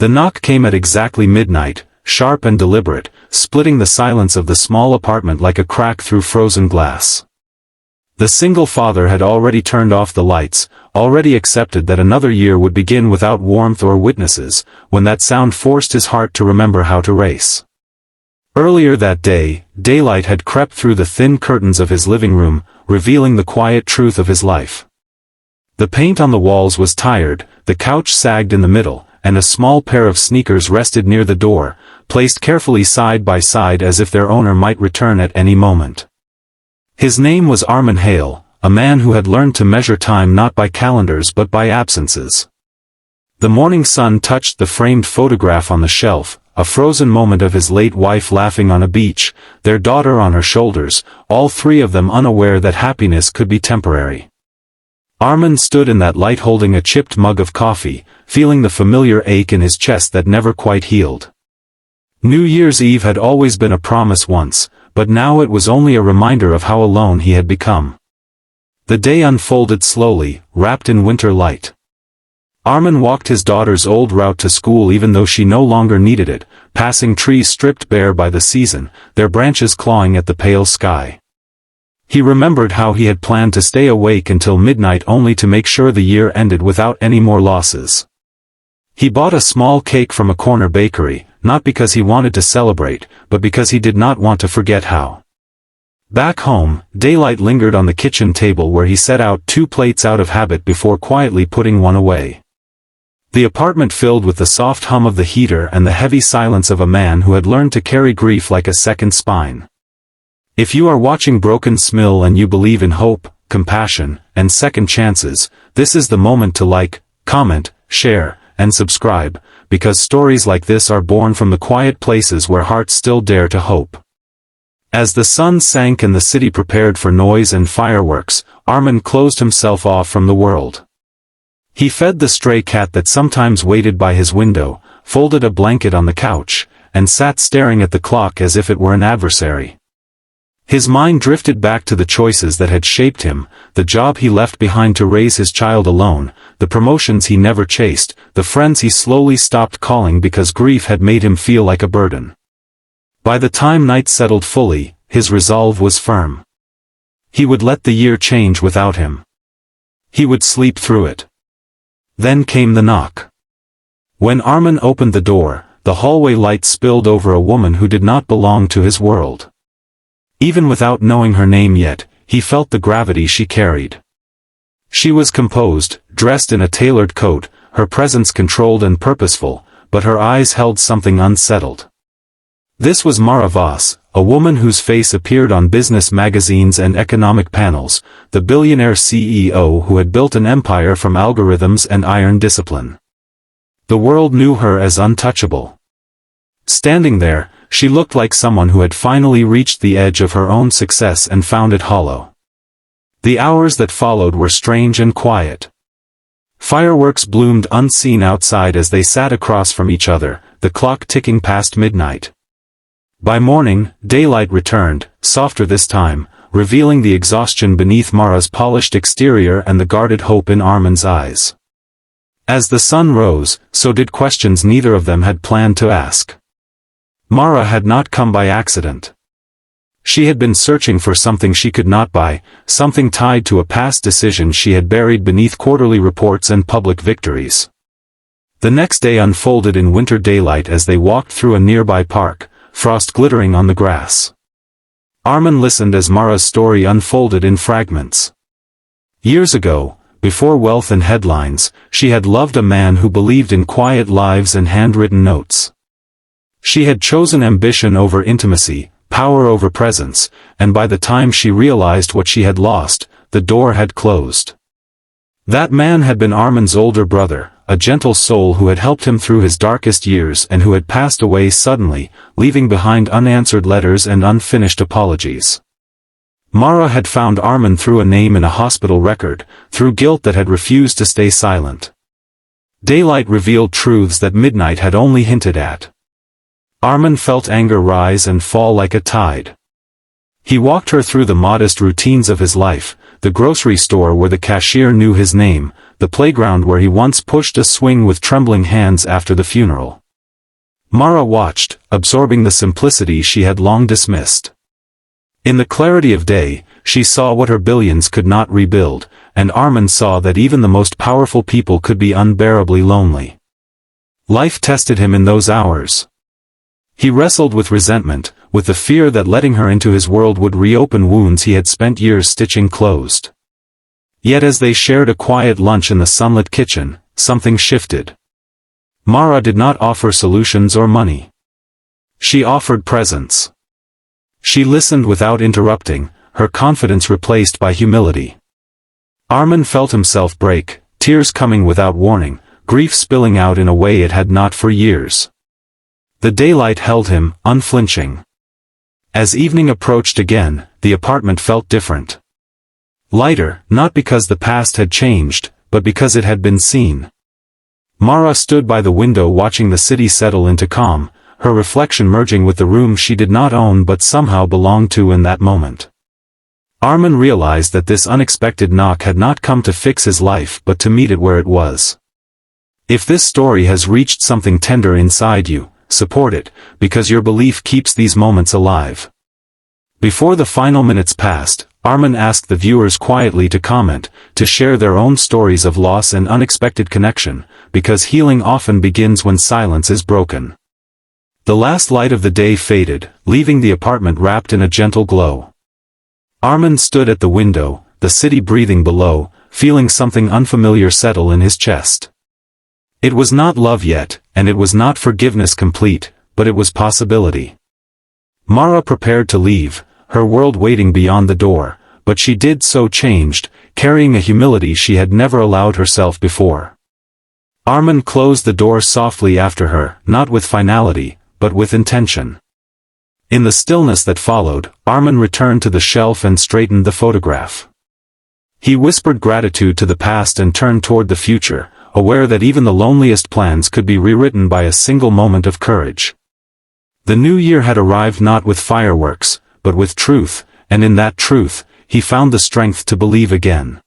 The knock came at exactly midnight, sharp and deliberate, splitting the silence of the small apartment like a crack through frozen glass. The single father had already turned off the lights, already accepted that another year would begin without warmth or witnesses, when that sound forced his heart to remember how to race. Earlier that day, daylight had crept through the thin curtains of his living room, revealing the quiet truth of his life. The paint on the walls was tired, the couch sagged in the middle, and a small pair of sneakers rested near the door, placed carefully side by side as if their owner might return at any moment. His name was unhealed, a man who had learned to measure time not by calendars but by absences. The morning sun touched the framed photograph on the shelf, a frozen moment of his late wife laughing on a beach, their daughter on her shoulders, all three of them unaware that happiness could be temporary. Armin stood in that light holding a chipped mug of coffee, feeling the familiar ache in his chest that never quite healed. New Year's Eve had always been a promise once, but now it was only a reminder of how alone he had become. The day unfolded slowly, wrapped in winter light. Armin walked his daughter's old route to school even though she no longer needed it, passing trees stripped bare by the season, their branches clawing at the pale sky. He remembered how he had planned to stay awake until midnight only to make sure the year ended without any more losses. He bought a small cake from a corner bakery, not because he wanted to celebrate, but because he did not want to forget how. Back home, daylight lingered on the kitchen table where he set out 2 plates out of habit before quietly putting one away. The apartment filled with the soft hum of the heater and the heavy silence of a man who had learned to carry grief like a second spine. If you are watching Broken Smill and you believe in hope, compassion, and second chances, this is the moment to like, comment, share, and subscribe, because stories like this are born from the quiet places where hearts still dare to hope. As the sun sank and the city prepared for noise and fireworks, Armin closed himself off from the world. He fed the stray cat that sometimes waited by his window, folded a blanket on the couch, and sat staring at the clock as if it were an adversary. His mind drifted back to the choices that had shaped him, the job he left behind to raise his child alone, the promotions he never chased, the friends he slowly stopped calling because grief had made him feel like a burden. By the time night settled fully, his resolve was firm. He would let the year change without him. He would sleep through it. Then came the knock. When Armin opened the door, the hallway light spilled over a woman who did not belong to his world. Even without knowing her name yet, he felt the gravity she carried. She was composed, dressed in a tailored coat, her presence controlled and purposeful, but her eyes held something unsettled. This was Mara Voss, a woman whose face appeared on business magazines and economic panels, the billionaire CEO who had built an empire from algorithms and iron discipline. The world knew her as untouchable. Standing there, she looked like someone who had finally reached the edge of her own success and found it hollow. The hours that followed were strange and quiet. Fireworks bloomed unseen outside as they sat across from each other, the clock ticking past midnight. By morning, daylight returned, softer this time, revealing the exhaustion beneath Mara's polished exterior and the guarded hope in Armin's eyes. As the sun rose, so did questions neither of them had planned to ask. Mara had not come by accident. She had been searching for something she could not buy, something tied to a past decision she had buried beneath quarterly reports and public victories. The next day unfolded in winter daylight as they walked through a nearby park, frost glittering on the grass. Armin listened as Mara's story unfolded in fragments. Years ago, before wealth and headlines, she had loved a man who believed in quiet lives and handwritten notes. She had chosen ambition over intimacy, power over presence, and by the time she realized what she had lost, the door had closed. That man had been Armin's older brother, a gentle soul who had helped him through his darkest years and who had passed away suddenly, leaving behind unanswered letters and unfinished apologies. Mara had found Armin through a name in a hospital record, through guilt that had refused to stay silent. Daylight revealed truths that midnight had only hinted at. Armin felt anger rise and fall like a tide. He walked her through the modest routines of his life, the grocery store where the cashier knew his name, the playground where he once pushed a swing with trembling hands after the funeral. Mara watched, absorbing the simplicity she had long dismissed. In the clarity of day, she saw what her billions could not rebuild, and Armin saw that even the most powerful people could be unbearably lonely. Life tested him in those hours. He wrestled with resentment, with the fear that letting her into his world would reopen wounds he had spent years stitching closed. Yet as they shared a quiet lunch in the sunlit kitchen, something shifted. Mara did not offer solutions or money. She offered presence. She listened without interrupting, her confidence replaced by humility. Armin felt himself break, tears coming without warning, grief spilling out in a way it had not for years. The daylight held him, unflinching. As evening approached again, the apartment felt different. Lighter, not because the past had changed, but because it had been seen. Mara stood by the window watching the city settle into calm, her reflection merging with the room she did not own but somehow belonged to in that moment. Armin realized that this unexpected knock had not come to fix his life but to meet it where it was. If this story has reached something tender inside you, support it, because your belief keeps these moments alive. Before the final minutes passed, Armin asked the viewers quietly to comment, to share their own stories of loss and unexpected connection, because healing often begins when silence is broken. The last light of the day faded, leaving the apartment wrapped in a gentle glow. Armin stood at the window, the city breathing below, feeling something unfamiliar settle in his chest. It was not love yet, and it was not forgiveness complete, but it was possibility. Mara prepared to leave, her world waiting beyond the door, but she did so changed, carrying a humility she had never allowed herself before. Armin closed the door softly after her, not with finality, but with intention. In the stillness that followed, Armin returned to the shelf and straightened the photograph. He whispered gratitude to the past and turned toward the future, aware that even the loneliest plans could be rewritten by a single moment of courage. The new year had arrived not with fireworks, but with truth, and in that truth, he found the strength to believe again.